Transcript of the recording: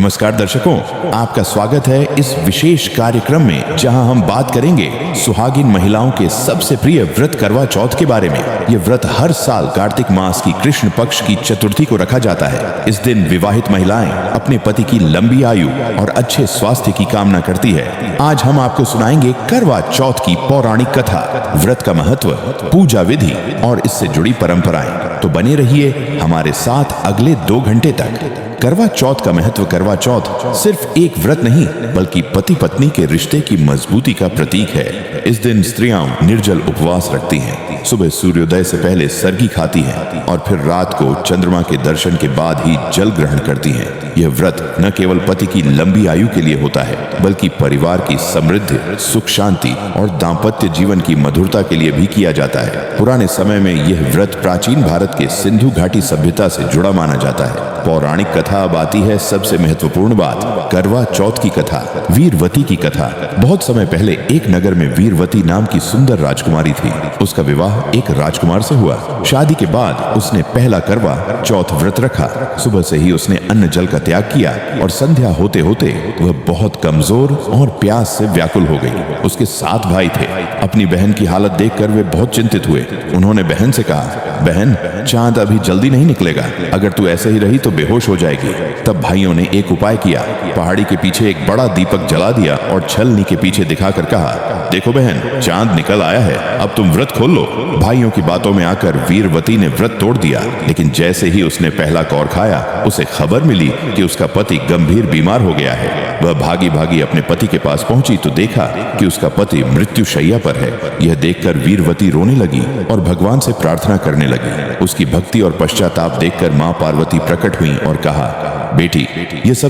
नमस्कार दर्शकों, आपका स्वागत है इस विशेष कार्यक्रम में जहां हम बात करेंगे सुहागिन महिलाओं के सबसे प्रिय व्रत करवा चौथ के बारे में। यह व्रत हर साल कार्तिक मास की कृष्ण पक्ष की चतुर्थी को रखा जाता है। इस दिन विवाहित महिलाएं अपने पति की लंबी आयु और अच्छे स्वास्थ्य की कामना करती है। आज हम आपको सुनाएंगे करवा चौथ की पौराणिक कथा, व्रत का महत्व, पूजा विधि और इससे जुड़ी परंपराएं। तो बने रहिए हमारे साथ अगले 2 घंटे तक। करवा चौथ का महत्व। करवा चौथ सिर्फ एक व्रत नहीं बल्कि पति पत्नी के रिश्ते की मजबूती का प्रतीक है। इस दिन स्त्रियां निर्जल उपवास रखती हैं, सुबह सूर्योदय से पहले सरगी खाती हैं और फिर रात को चंद्रमा के दर्शन के बाद ही जल ग्रहण करती हैं। यह व्रत न केवल पति की लंबी आयु के लिए होता है बल्कि परिवार की समृद्धि, सुख शांति और दाम्पत्य जीवन की मधुरता के लिए भी किया जाता है। पुराने समय में यह व्रत प्राचीन भारत के सिंधु घाटी सभ्यता से जुड़ा माना जाता है। पौराणिक कथा अब आती है सबसे महत्वपूर्ण बात, करवा चौथ की कथा, वीरवती की कथा। बहुत समय पहले एक नगर में वीरवती नाम की सुंदर राजकुमारी थी। उसका विवाह एक राजकुमार से हुआ। शादी के बाद उसने पहला करवा चौथ व्रत रखा। सुबह से ही उसने अन्न जल का त्याग किया और संध्या होते होते वह बहुत कमजोर और प्यास से व्याकुल हो गई। उसके 7 भाई थे। अपनी बहन की हालत देखकर वे बहुत चिंतित हुए। उन्होंने बहन से कहा, बहन, चांद अभी जल्दी नहीं निकलेगा, अगर तू ऐसे ही रही तो बेहोश हो जाएगी। तब भाइयों ने एक उपाय किया। पहाड़ी के पीछे एक बड़ा दीपक जला दिया और छलनी के पीछे दिखाकर कहा, देखो बहन, चांद निकल आया है, अब तुम व्रत खोल लो। भाइयों की बातों में आकर वीरवती ने व्रत तोड़ दिया, लेकिन जैसे ही उसने पहला कौर खाया उसे खबर मिली कि उसका पति गंभीर बीमार हो गया है। वह भागी भागी अपने पति के पास पहुंची तो देखा कि उसका पति मृत्युशैया पर है। यह देखकर वीरवती रोने लगी और भगवान से प्रार्थना करने लगी। उसकी भक्ति और पश्चाताप देखकर मां पार्वती प्रकट हुई और कहा, बेटी, ये सब